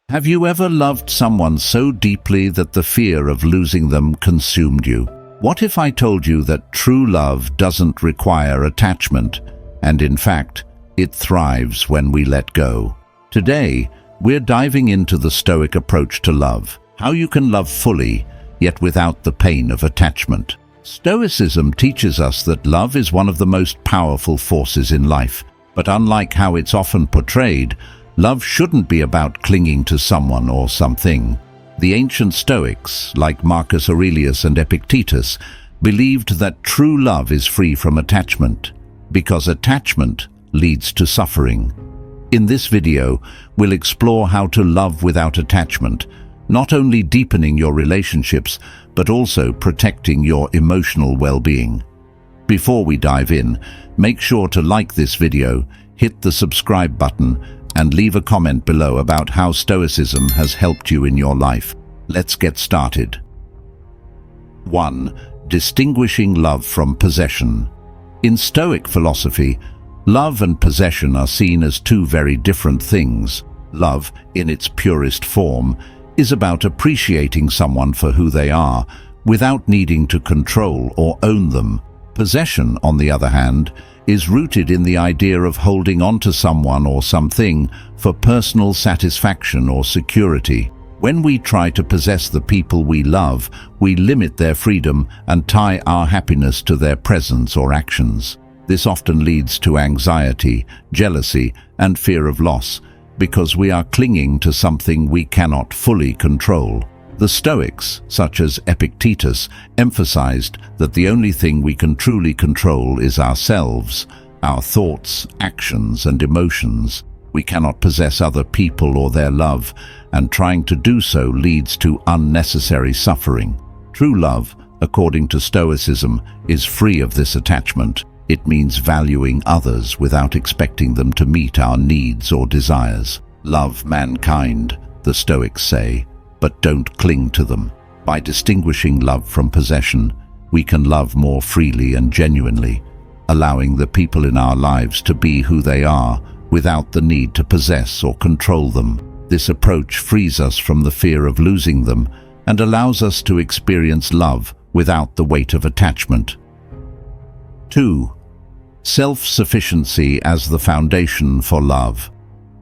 Have you ever loved someone so deeply that the fear of losing them consumed you? What if I told you that true love doesn't require attachment, and in fact, it thrives when we let go? Today, we're diving into the Stoic approach to love, how you can love fully, yet without the pain of attachment. Stoicism teaches us that love is one of the most powerful forces in life, but unlike how it's often portrayed, love shouldn't be about clinging to someone or something. The ancient Stoics, like Marcus Aurelius and Epictetus, believed that true love is free from attachment, because attachment leads to suffering. In this video, we'll explore how to love without attachment, not only deepening your relationships, but also protecting your emotional well-being. Before we dive in, make sure to like this video, hit the subscribe button, and leave a comment below about how Stoicism has helped you in your life. Let's get started. 1. Distinguishing love from possession. In Stoic philosophy, love and possession are seen as two very different things. Love, in its purest form, is about appreciating someone for who they are, without needing to control or own them. Possession, on the other hand, is rooted in the idea of holding on to someone or something for personal satisfaction or security. When we try to possess the people we love, we limit their freedom and tie our happiness to their presence or actions. This often leads to anxiety, jealousy, and fear of loss, because we are clinging to something we cannot fully control. The Stoics, such as Epictetus, emphasized that the only thing we can truly control is ourselves, our thoughts, actions, and emotions. We cannot possess other people or their love, and trying to do so leads to unnecessary suffering. True love, according to Stoicism, is free of this attachment. It means valuing others without expecting them to meet our needs or desires. Love mankind, the Stoics say, but don't cling to them. By distinguishing love from possession, we can love more freely and genuinely, allowing the people in our lives to be who they are without the need to possess or control them. This approach frees us from the fear of losing them and allows us to experience love without the weight of attachment. 2. Self-sufficiency as the foundation for love.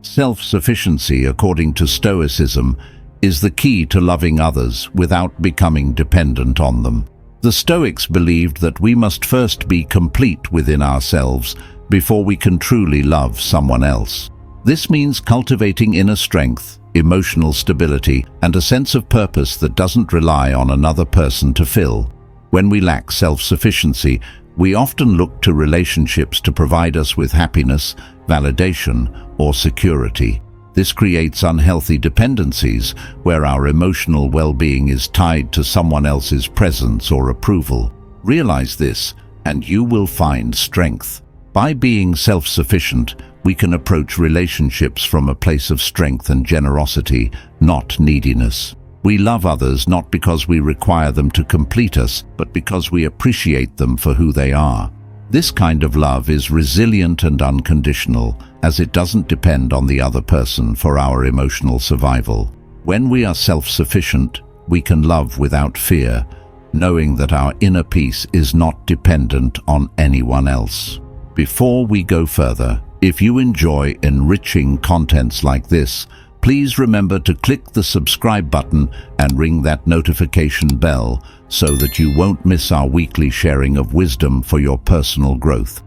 Self-sufficiency, according to Stoicism, is the key to loving others without becoming dependent on them. The Stoics believed that we must first be complete within ourselves before we can truly love someone else. This means cultivating inner strength, emotional stability, and a sense of purpose that doesn't rely on another person to fill. When we lack self-sufficiency, we often look to relationships to provide us with happiness, validation, or security. This creates unhealthy dependencies where our emotional well-being is tied to someone else's presence or approval. Realize this, and you will find strength. By being self-sufficient, we can approach relationships from a place of strength and generosity, not neediness. We love others not because we require them to complete us, but because we appreciate them for who they are. This kind of love is resilient and unconditional, as it doesn't depend on the other person for our emotional survival. When we are self-sufficient, we can love without fear, knowing that our inner peace is not dependent on anyone else. Before we go further, if you enjoy enriching contents like this, please remember to click the subscribe button and ring that notification bell so that you won't miss our weekly sharing of wisdom for your personal growth.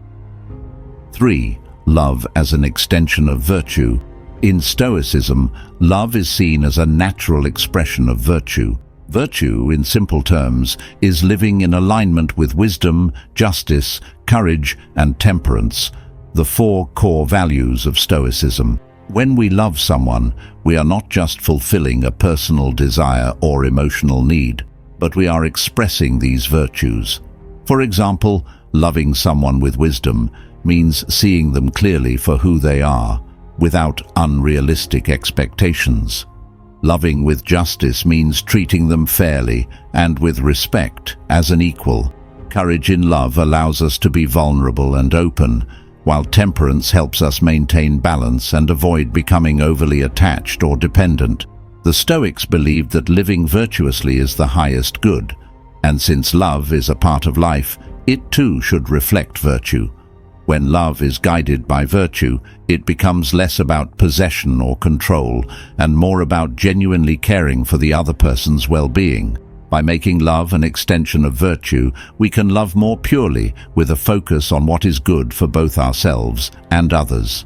3. Love as an extension of virtue. In Stoicism, love is seen as a natural expression of virtue. Virtue, in simple terms, is living in alignment with wisdom, justice, courage, and temperance, the 4 core values of Stoicism. When we love someone, we are not just fulfilling a personal desire or emotional need, but we are expressing these virtues. For example, loving someone with wisdom means seeing them clearly for who they are, without unrealistic expectations. Loving with justice means treating them fairly and with respect as an equal. Courage in love allows us to be vulnerable and open, while temperance helps us maintain balance and avoid becoming overly attached or dependent. The Stoics believed that living virtuously is the highest good, and since love is a part of life, it too should reflect virtue. When love is guided by virtue, it becomes less about possession or control and more about genuinely caring for the other person's well-being. By making love an extension of virtue, we can love more purely with a focus on what is good for both ourselves and others.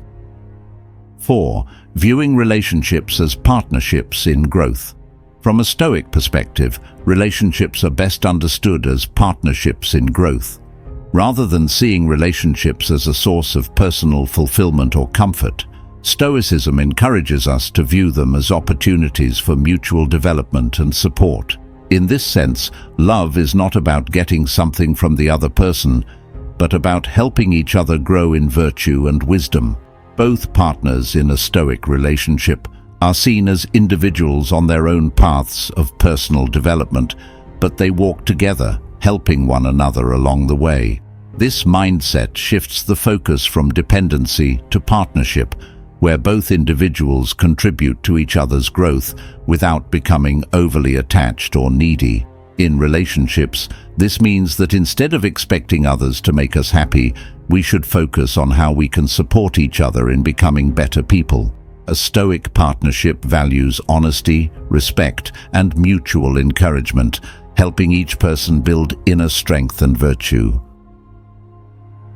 4. Viewing relationships as partnerships in growth. From a Stoic perspective, relationships are best understood as partnerships in growth. Rather than seeing relationships as a source of personal fulfillment or comfort, Stoicism encourages us to view them as opportunities for mutual development and support. In this sense, love is not about getting something from the other person, but about helping each other grow in virtue and wisdom. Both partners in a Stoic relationship are seen as individuals on their own paths of personal development, but they walk together, helping one another along the way. This mindset shifts the focus from dependency to partnership, where both individuals contribute to each other's growth without becoming overly attached or needy. In relationships, this means that instead of expecting others to make us happy, we should focus on how we can support each other in becoming better people. A Stoic partnership values honesty, respect, and mutual encouragement, helping each person build inner strength and virtue.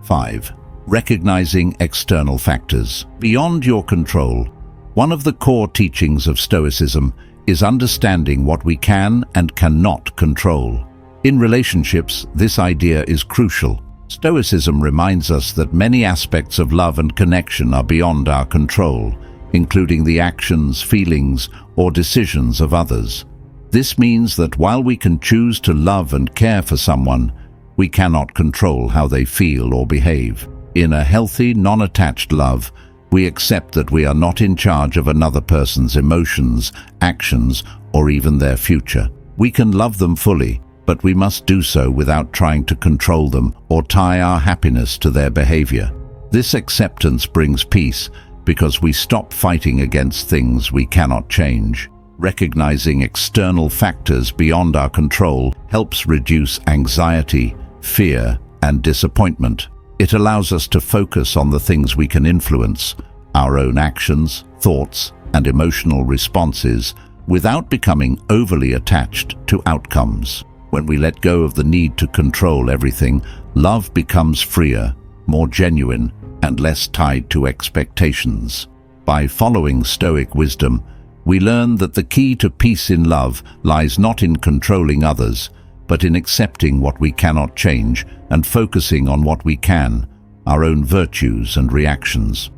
5. Recognizing external factors beyond your control. One of the core teachings of Stoicism is understanding what we can and cannot control. In relationships, this idea is crucial. Stoicism reminds us that many aspects of love and connection are beyond our control, including the actions, feelings, or decisions of others. This means that while we can choose to love and care for someone, we cannot control how they feel or behave. In a healthy, non-attached love, we accept that we are not in charge of another person's emotions, actions, or even their future. We can love them fully, but we must do so without trying to control them or tie our happiness to their behavior. This acceptance brings peace because we stop fighting against things we cannot change. Recognizing external factors beyond our control helps reduce anxiety, fear, and disappointment. It allows us to focus on the things we can influence, our own actions, thoughts, and emotional responses, without becoming overly attached to outcomes. When we let go of the need to control everything, love becomes freer, more genuine, and less tied to expectations. By following Stoic wisdom, we learn that the key to peace in love lies not in controlling others, but in accepting what we cannot change and focusing on what we can, our own virtues and reactions.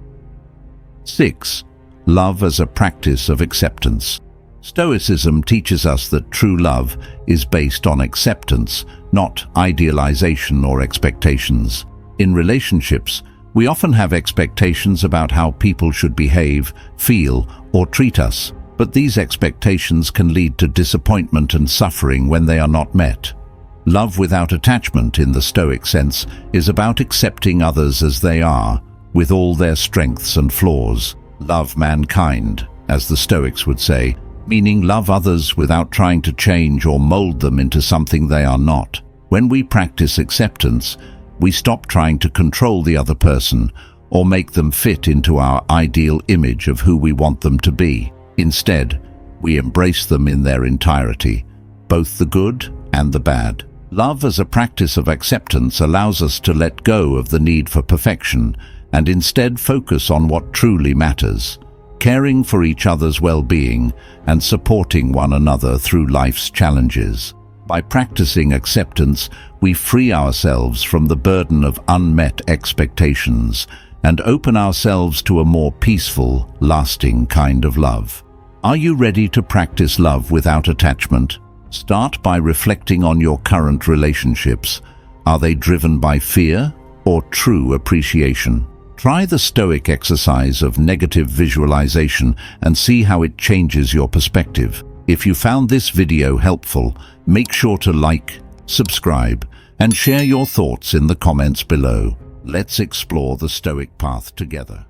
6. Love as a practice of acceptance. Stoicism teaches us that true love is based on acceptance, not idealization or expectations. In relationships, we often have expectations about how people should behave, feel, or treat us, but these expectations can lead to disappointment and suffering when they are not met. Love without attachment, in the Stoic sense, is about accepting others as they are, with all their strengths and flaws. Love mankind, as the Stoics would say, meaning love others without trying to change or mold them into something they are not. When we practice acceptance, we stop trying to control the other person or make them fit into our ideal image of who we want them to be. Instead, we embrace them in their entirety, both the good and the bad. Love as a practice of acceptance allows us to let go of the need for perfection and instead focus on what truly matters, caring for each other's well-being and supporting one another through life's challenges. By practicing acceptance, we free ourselves from the burden of unmet expectations and open ourselves to a more peaceful, lasting kind of love. Are you ready to practice love without attachment? Start by reflecting on your current relationships. Are they driven by fear or true appreciation? Try the Stoic exercise of negative visualization and see how it changes your perspective. If you found this video helpful, make sure to like, subscribe, and share your thoughts in the comments below. Let's explore the Stoic path together.